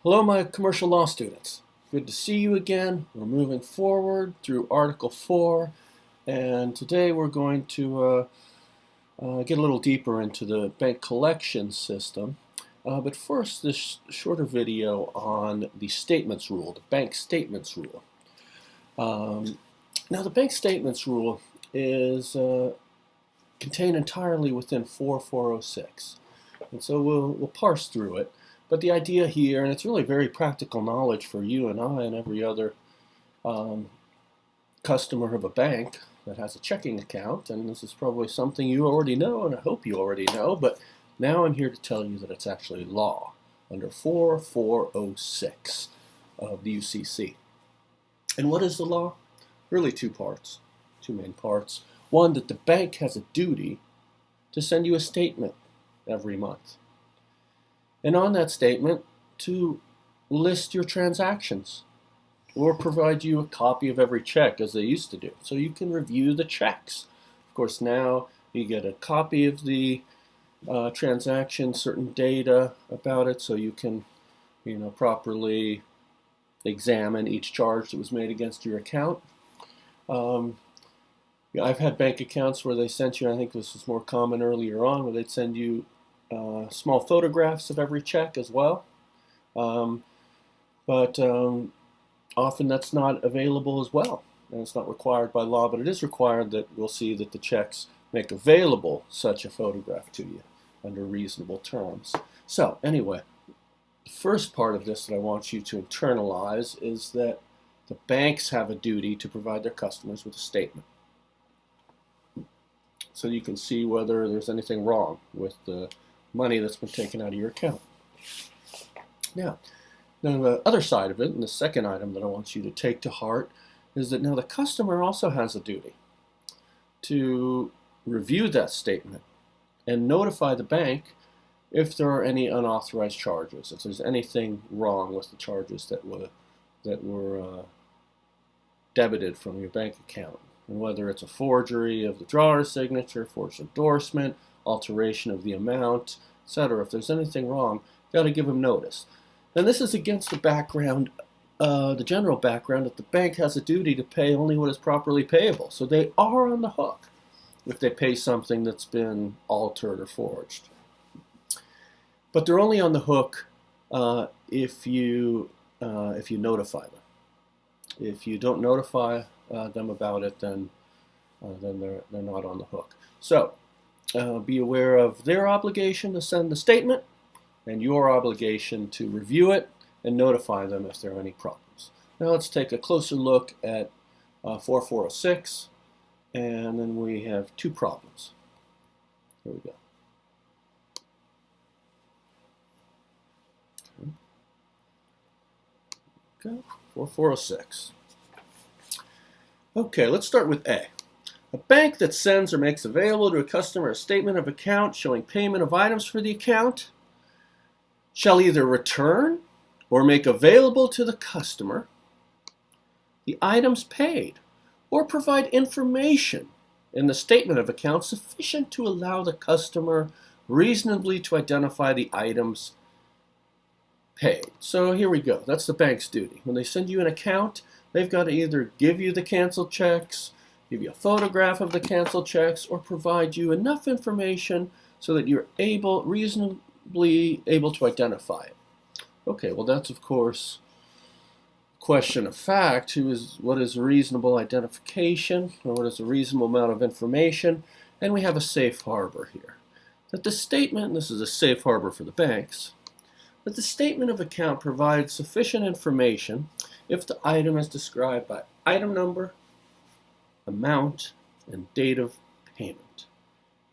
Hello, my commercial law students. Good to see you again. We're moving forward through Article 4, and today we're going to get a little deeper into the bank collection system. But first, this shorter video on the statements rule, the bank statements rule. Now, the bank statements rule is contained entirely within 4406, and so we'll parse through it. But the idea here, and it's really very practical knowledge for you and I and every other customer of a bank that has a checking account, and this is probably something you already know, and I hope you already know, but now I'm here to tell you that it's actually law under 4406 of the UCC. And what is the law? Really two main parts. One, that the bank has a duty to send you a statement every month. And on that statement, to list your transactions or provide you a copy of every check as they used to do, so you can review the checks. Of course, now you get a copy of the transaction, certain data about it, so you can properly examine each charge that was made against your account. I've had bank accounts where they sent you, I think this was more common earlier on, where they'd send you small photographs of every check as well, but often that's not available as well, and it's not required by law, but it is required that we'll see that the checks make available such a photograph to you under reasonable terms. So anyway, the first part of this that I want you to internalize is that the banks have a duty to provide their customers with a statement, so you can see whether there's anything wrong with the money that's been taken out of your account. Now the other side of it, and the second item that I want you to take to heart, is that now the customer also has a duty to review that statement and notify the bank if there are any unauthorized charges, if there's anything wrong with the charges that were debited from your bank account, and whether it's a forgery of the drawer's signature, forged endorsement, alteration of the amount, etc. If there's anything wrong, you've got to give them notice. And this is against the background, the general background, that the bank has a duty to pay only what is properly payable. So they are on the hook if they pay something that's been altered or forged. But they're only on the hook if you notify them. If you don't notify them about it, then they're not on the hook. So be aware of their obligation to send the statement and your obligation to review it and notify them if there are any problems. Now let's take a closer look at 4406, and then we have two problems. Here we go. Okay, 4406. Okay, let's start with A. A bank that sends or makes available to a customer a statement of account showing payment of items for the account shall either return or make available to the customer the items paid, or provide information in the statement of account sufficient to allow the customer reasonably to identify the items paid. So here we go. That's the bank's duty. When they send you an account, they've got to either give you the canceled checks, give you a photograph of the canceled checks, or provide you enough information so that you're reasonably able to identify it. Okay, well that's of course a question of fact. What is reasonable identification, or what is a reasonable amount of information? And we have a safe harbor here. That the statement, and this is a safe harbor for the banks, that the statement of account provides sufficient information if the item is described by item number, amount, and date of payment.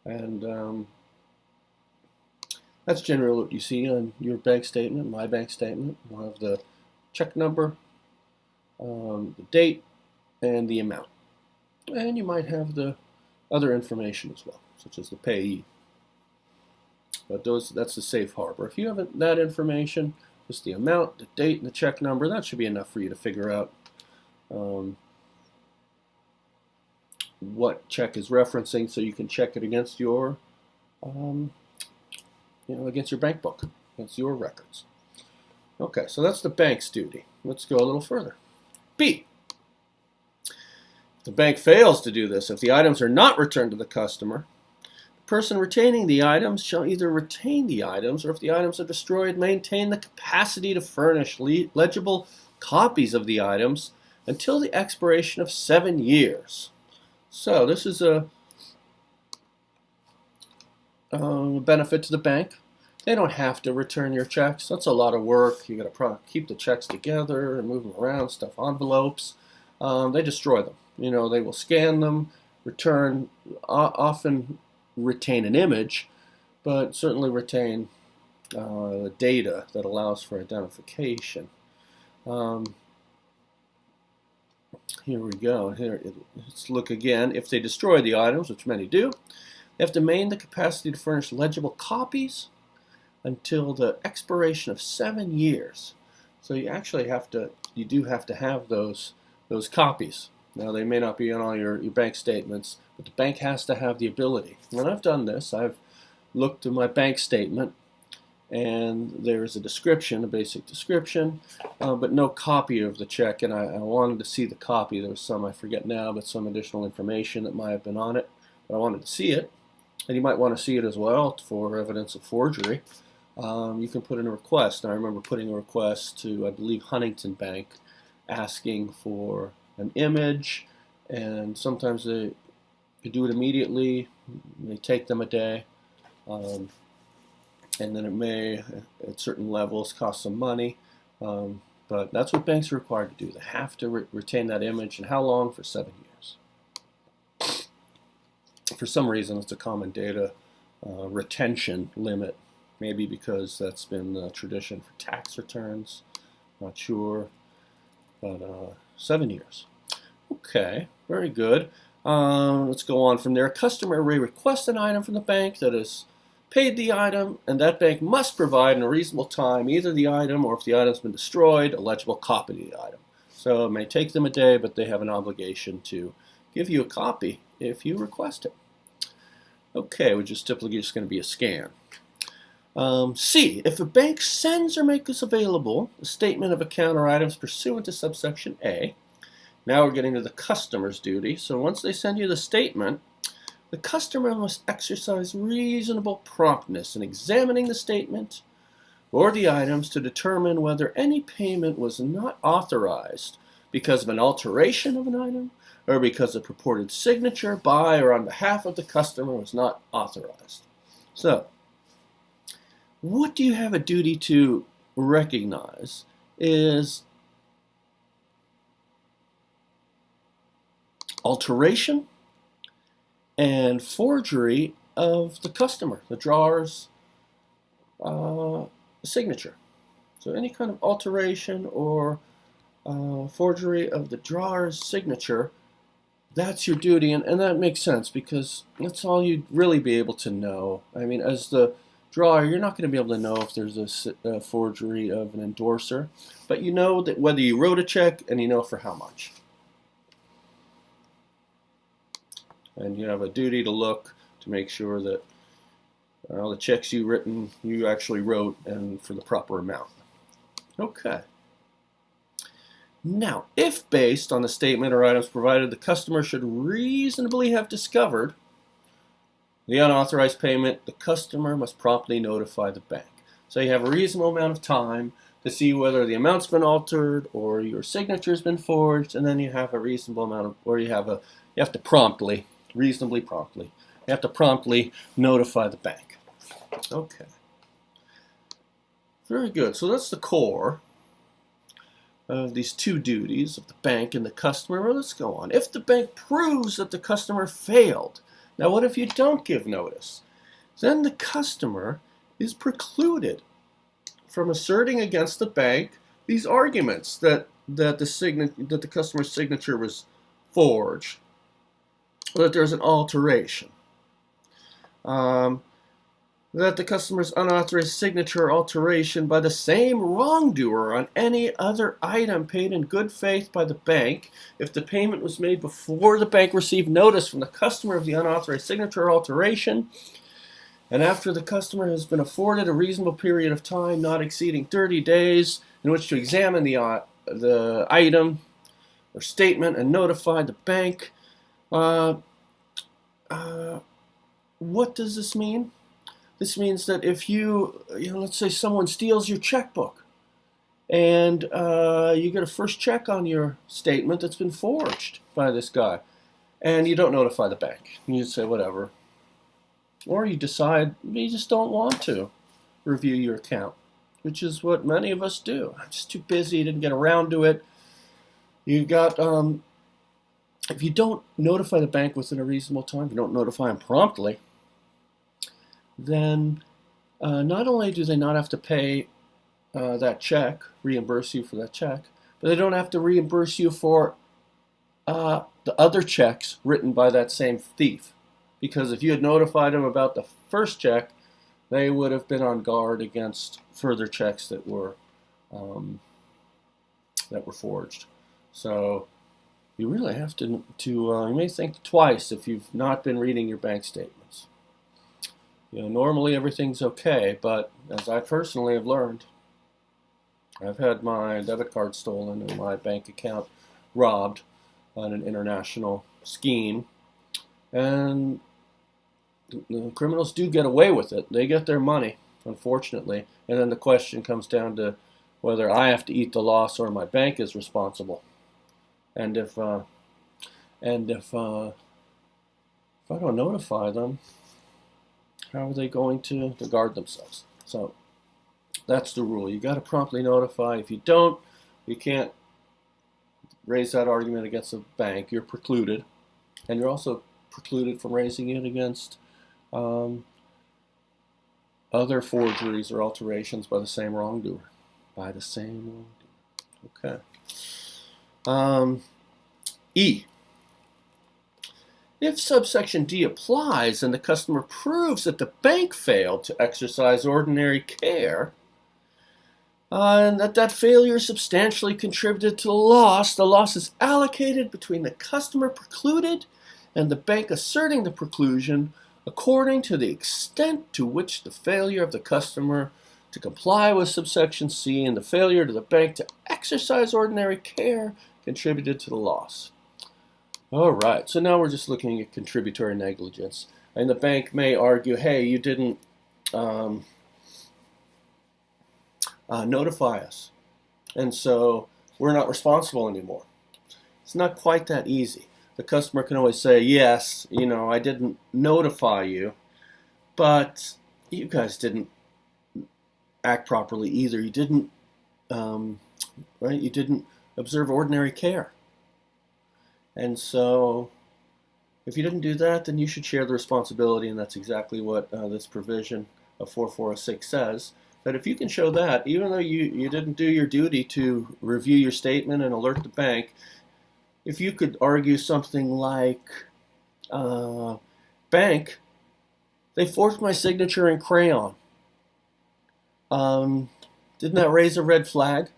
And that's generally what you see on your bank statement, my bank statement. We'll have the check number, the date, and the amount. And you might have the other information as well, such as the payee. But that's the safe harbor. If you have that information, just the amount, the date, and the check number, that should be enough for you to figure out what check is referencing, so you can check it against your against your bank book, against your records. Okay, so that's the bank's duty. Let's go a little further. B. If the bank fails to do this, if the items are not returned to the customer, the person retaining the items shall either retain the items, or if the items are destroyed, maintain the capacity to furnish legible copies of the items until the expiration of 7 years. So this is a benefit to the bank. They don't have to return your checks. That's a lot of work. You got to keep the checks together and move them around, stuff envelopes. They destroy them. They will scan them, return, often retain an image, but certainly retain data that allows for identification. Here we go. Let's look again. If they destroy the items, which many do, they have to maintain the capacity to furnish legible copies until the expiration of 7 years. So you actually do have to have those copies. Now they may not be on all your bank statements, but the bank has to have the ability. When I've done this, I've looked at my bank statement, and there's a description, a basic description, but no copy of the check, and I wanted to see the copy. There was some, I forget now, but some additional information that might have been on it, but I wanted to see it. And you might want to see it as well for evidence of forgery. You can put in a request. And I remember putting a request to, I believe, Huntington Bank, asking for an image, and sometimes they do it immediately. They take them a day, and then it may, at certain levels, cost some money. But that's what banks are required to do. They have to retain that image. And how long? For 7 years. For some reason, it's a common data retention limit. Maybe because that's been the tradition for tax returns. Not sure. But 7 years. Okay, very good. Let's go on from there. A customer may request an item from the bank that has paid the item, and that bank must provide in a reasonable time either the item, or if the item's been destroyed, a legible copy of the item. So it may take them a day, but they have an obligation to give you a copy if you request it. Okay, which is typically just going to be a scan. C. If a bank sends or makes available a statement of account or items pursuant to subsection A, now we're getting to the customer's duty. So once they send you the statement, the customer must exercise reasonable promptness in examining the statement or the items to determine whether any payment was not authorized because of an alteration of an item, or because a purported signature by or on behalf of the customer was not authorized. So, what do you have a duty to recognize is alteration and forgery of the customer, the drawer's signature. So any kind of alteration or forgery of the drawer's signature, that's your duty, and that makes sense because that's all you'd really be able to know. I mean, as the drawer, you're not going to be able to know if there's a forgery of an endorser, but you know that whether you wrote a check and you know for how much. And you have a duty to look to make sure that the checks you actually wrote and for the proper amount. Okay. Now, if based on the statement or items provided, the customer should reasonably have discovered the unauthorized payment, the customer must promptly notify the bank. So you have a reasonable amount of time to see whether the amount's been altered or your signature's been forged, and then you have a reasonable amount of, or you have to promptly, reasonably promptly, you have to promptly notify the bank. Okay. Very good. So that's the core of these two duties of the bank and the customer. Well, let's go on. If the bank proves that the customer failed, now what if you don't give notice? Then the customer is precluded from asserting against the bank these arguments that the customer's signature was forged, or that there's an alteration, that the customer's unauthorized signature or alteration by the same wrongdoer on any other item paid in good faith by the bank, if the payment was made before the bank received notice from the customer of the unauthorized signature or alteration, and after the customer has been afforded a reasonable period of time, not exceeding 30 days, in which to examine the item or statement and notify the bank. What does this mean? This means that if let's say someone steals your checkbook, and you get a first check on your statement that's been forged by this guy, and you don't notify the bank. You say whatever. Or you decide you just don't want to review your account, which is what many of us do. I'm just too busy, didn't get around to it. You got, if you don't notify the bank within a reasonable time, you don't notify them promptly, then not only do they not have to pay that check, reimburse you for that check, but they don't have to reimburse you for the other checks written by that same thief. Because if you had notified them about the first check, they would have been on guard against further checks that were forged. So you really have to you may think twice if you've not been reading your bank statements. Normally everything's okay, but as I personally have learned, I've had my debit card stolen and my bank account robbed on an international scheme, and the criminals do get away with it. They get their money, unfortunately, and then the question comes down to whether I have to eat the loss or my bank is responsible. And if I don't notify them, how are they going to guard themselves? So that's the rule. You got to promptly notify. If you don't, you can't raise that argument against the bank. You're precluded, and you're also precluded from raising it against other forgeries or alterations by the same wrongdoer. Okay. E. If subsection D applies and the customer proves that the bank failed to exercise ordinary care, and that failure substantially contributed to the loss is allocated between the customer precluded and the bank asserting the preclusion according to the extent to which the failure of the customer to comply with subsection C and the failure to the bank to exercise ordinary care contributed to the loss. All right, so now we're just looking at contributory negligence. And the bank may argue, hey, you didn't notify us, and so we're not responsible anymore. It's not quite that easy. The customer can always say, yes, I didn't notify you, but you guys didn't act properly either. You didn't, right? You didn't observe ordinary care. And so if you didn't do that, then you should share the responsibility, and that's exactly what this provision of 4406 says, that if you can show that, even though you didn't do your duty to review your statement and alert the bank, if you could argue something like, bank, they forged my signature in crayon. Didn't that raise a red flag?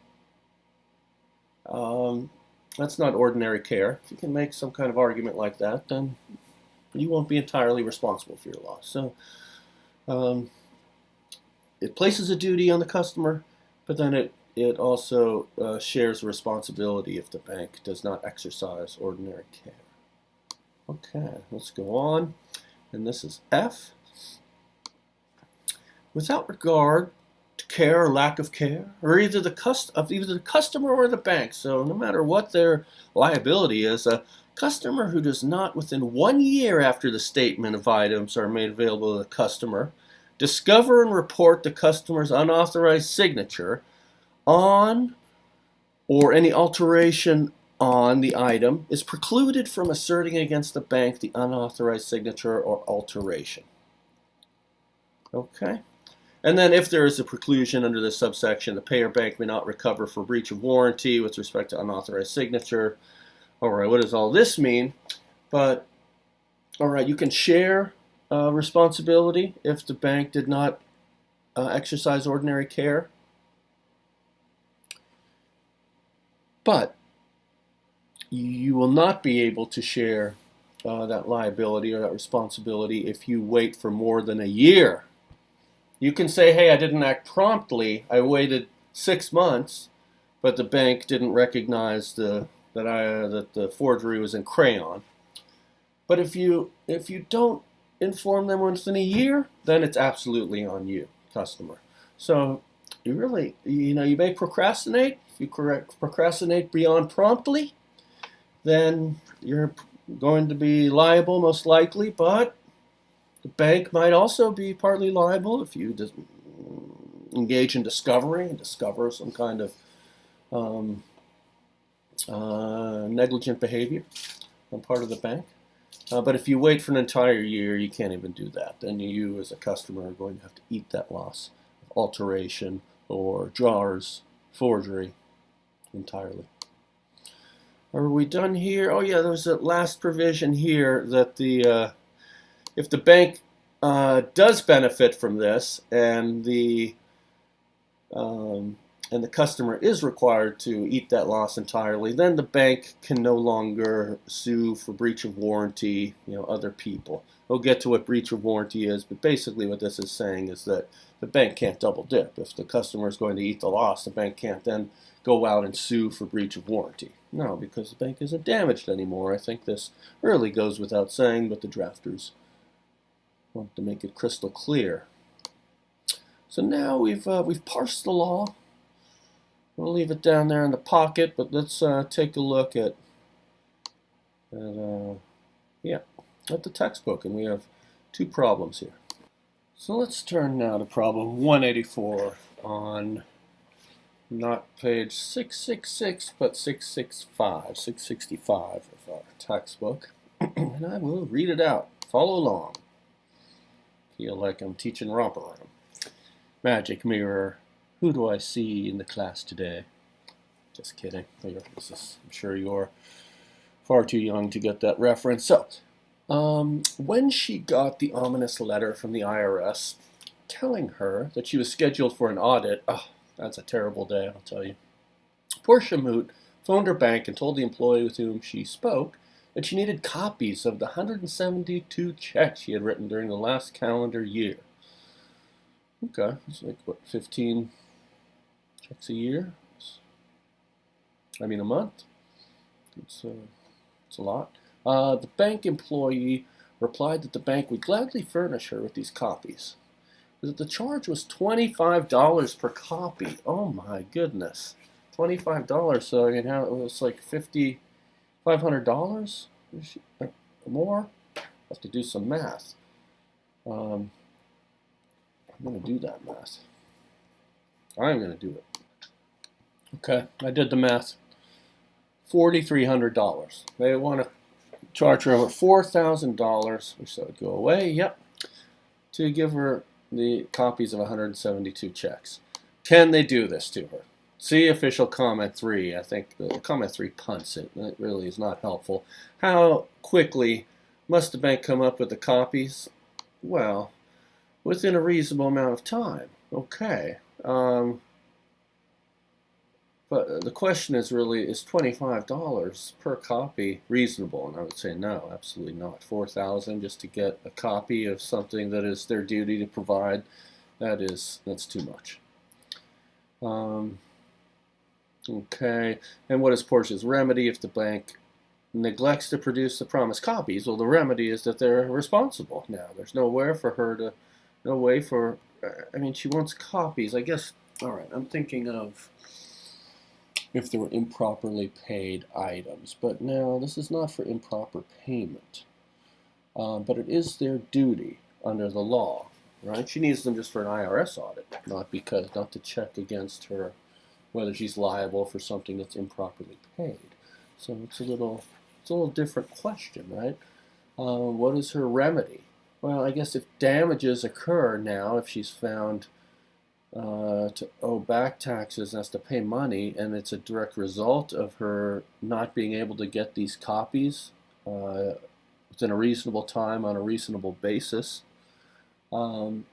That's not ordinary care. If you can make some kind of argument like that, then you won't be entirely responsible for your loss. So it places a duty on the customer, but then it also shares responsibility if the bank does not exercise ordinary care. Okay, let's go on. And this is F. Without regard to care or lack of care, or either the customer or the bank. So no matter what their liability is, a customer who does not, within 1 year after the statement of items are made available to the customer, discover and report the customer's unauthorized signature on or any alteration on the item is precluded from asserting against the bank the unauthorized signature or alteration. Okay? And then if there is a preclusion under this subsection, the payer bank may not recover for breach of warranty with respect to unauthorized signature. All right, what does all this mean? But, all right, you can share responsibility if the bank did not exercise ordinary care. But you will not be able to share that liability or that responsibility if you wait for more than a year. You can say, hey, I didn't act promptly. I waited 6 months, but the bank didn't recognize that the forgery was in crayon. But if you don't inform them within a year, then it's absolutely on you, customer. So you really, you may procrastinate. If you procrastinate beyond promptly, then you're going to be liable most likely, but the bank might also be partly liable if you engage in discovery and discover some kind of negligent behavior on part of the bank. But if you wait for an entire year, you can't even do that. Then you, as a customer, are going to have to eat that loss of alteration or drawer's forgery entirely. Are we done here? Oh yeah, there's a last provision here that if the bank does benefit from this, and the customer is required to eat that loss entirely, then the bank can no longer sue for breach of warranty, other people. We'll get to what breach of warranty is, but basically what this is saying is that the bank can't double dip. If the customer is going to eat the loss, the bank can't then go out and sue for breach of warranty. No, because the bank isn't damaged anymore. I think this really goes without saying, but the drafters want to make it crystal clear. So now we've parsed the law. We'll leave it down there in the pocket, but let's take a look at the textbook, and we have 2 problems here. So let's turn now to problem 184 on not page 666, but 665 of our textbook, and I will read it out. Follow along. Feel like I'm teaching romper room. Magic mirror. Who do I see in the class today? Just kidding. I'm sure you're far too young to get that reference. So, when she got the ominous letter from the IRS telling her that she was scheduled for an audit, that's a terrible day, I'll tell you. Portia Moot phoned her bank and told the employee with whom she spoke that she needed copies of the 172 checks she had written during the last calendar year. Okay, it's like, 15 checks a year? A month? It's a lot. The bank employee replied that the bank would gladly furnish her with these copies, but that the charge was $25 per copy. Oh my goodness. $25, so it was like $500 more? I have to do some math. I'm going to do that math. I'm going to do it. Okay, I did the math. $4,300. They want to charge her over $4,000, which that would go away, yep, to give her the copies of 172 checks. Can they do this to her? See official comment 3. I think the comment 3 punts it. That really is not helpful. How quickly must the bank come up with the copies? Well, within a reasonable amount of time. Okay. But the question is really, is $25 per copy reasonable? And I would say no, absolutely not. $4,000 just to get a copy of something that is their duty to provide, that's too much. Okay, and what is Portia's remedy if the bank neglects to produce the promised copies? Well, the remedy is that they're responsible. Now, there's no way for, she wants copies. I guess, all right, I'm thinking of if there were improperly paid items. But no, this is not for improper payment. But it is their duty under the law, right? She needs them just for an IRS audit, not to check against her whether she's liable for something that's improperly paid. So it's a little different question, right? What is her remedy? Well, I guess if damages occur now, if she's found to owe back taxes and has to pay money, and it's a direct result of her not being able to get these copies within a reasonable time on a reasonable basis, then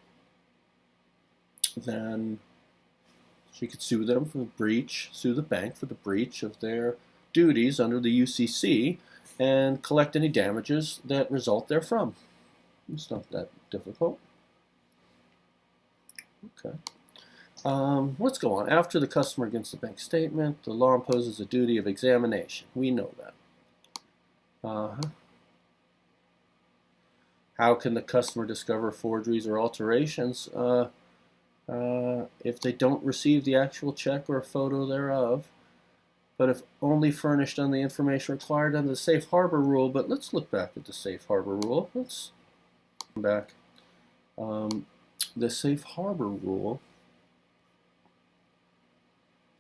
she could sue them for sue the bank for the breach of their duties under the UCC, and collect any damages that result therefrom. It's not that difficult. Okay. Let's go on. After the customer gets the bank statement, the law imposes a duty of examination. We know that. How can the customer discover forgeries or alterations? If they don't receive the actual check or a photo thereof, but if only furnished on the information required under the safe harbor rule. But let's look back at the safe harbor rule. Let's come back. The safe harbor rule.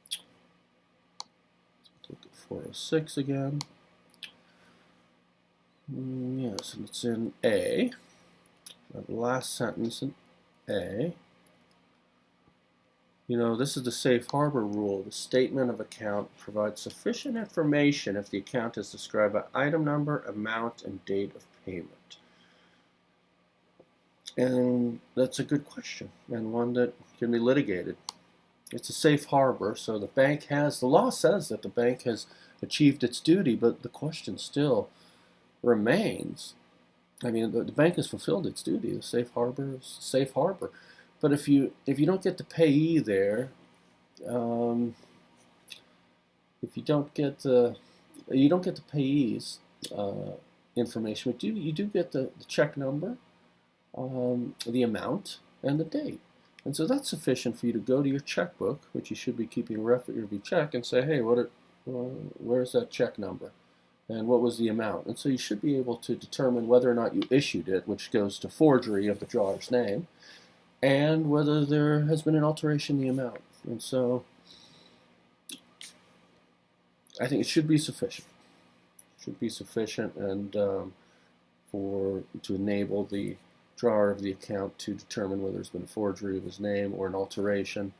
Let's look at 406 again. Yes, and it's in A. The last sentence in A. You know, this is the safe harbor rule. The statement of account provides sufficient information if the account is described by item number, amount, and date of payment. And that's a good question, and one that can be litigated. It's a safe harbor, so the bank has, the law says that the bank has achieved its duty, but the question still remains. I mean, the bank has fulfilled its duty. The safe harbor is a safe harbor. But if you don't get the payee there, if you don't get the payee's information, but you do get the check number, the amount, and the date. And so that's sufficient for you to go to your checkbook, which you should be keeping a record of your check, and say, hey, where's that check number? And what was the amount? And so you should be able to determine whether or not you issued it, which goes to forgery of the drawer's name, and whether there has been an alteration in the amount. And so I think it should be sufficient. It should be sufficient and to enable the drawer of the account to determine whether there's been a forgery of his name or an alteration.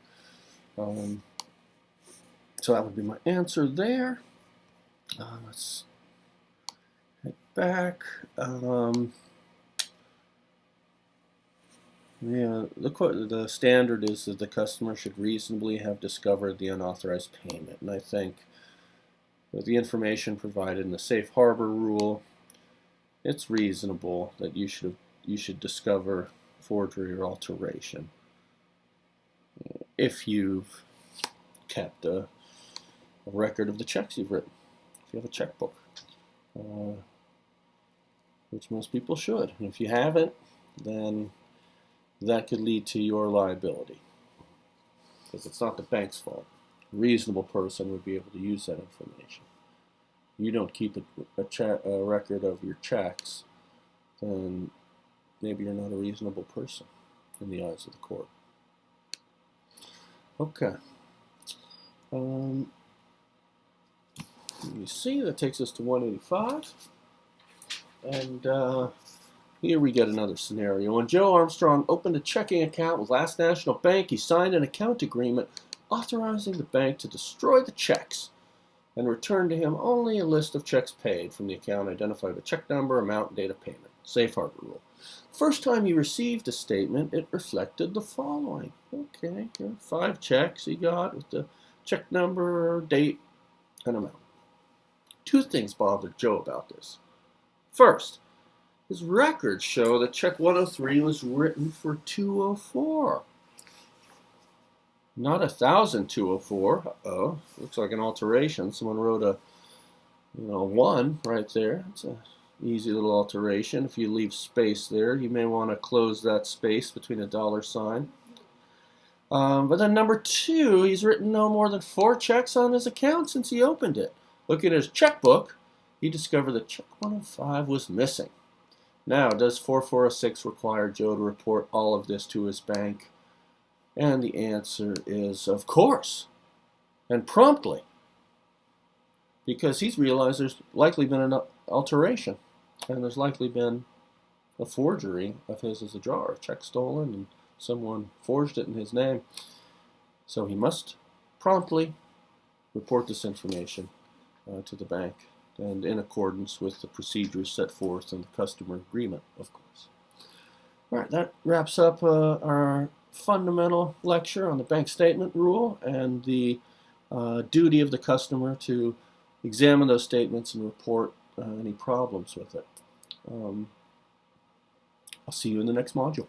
So that would be my answer there. Let's head back. Yeah, the standard is that the customer should reasonably have discovered the unauthorized payment, and I think with the information provided in the safe harbor rule, it's reasonable that you should discover forgery or alteration if you've kept a record of the checks you've written, if you have a checkbook, which most people should. And if you haven't, then that could lead to your liability, because it's not the bank's fault. A reasonable person would be able to use that information. You don't keep a record of your checks, then maybe you're not a reasonable person in the eyes of the court. Okay. You see, that takes us to 185. And here we get another scenario. When Joe Armstrong opened a checking account with Last National Bank, he signed an account agreement authorizing the bank to destroy the checks and return to him only a list of checks paid from the account identified with check number, amount, and date of payment. Safe harbor rule. First time he received a statement, it reflected the following. Okay, here are 5 checks he got with the check number, date, and amount. 2 things bothered Joe about this. First, his records show that check 103 was written for 204. Not 1,204. Uh-oh, looks like an alteration. Someone wrote a 1 right there. It's an easy little alteration. If you leave space there, you may want to close that space between a $sign. But then number 2, he's written no more than 4 checks on his account since he opened it. Looking at his checkbook, he discovered that check 105 was missing. Now, does 4406 require Joe to report all of this to his bank? And the answer is, of course, and promptly, because he's realized there's likely been an alteration, and there's likely been a forgery of his as a drawer, a check stolen, and someone forged it in his name. So he must promptly report this information to the bank, and in accordance with the procedures set forth in the customer agreement, of course. All right, that wraps up our fundamental lecture on the bank statement rule and the duty of the customer to examine those statements and report any problems with it. I'll see you in the next module.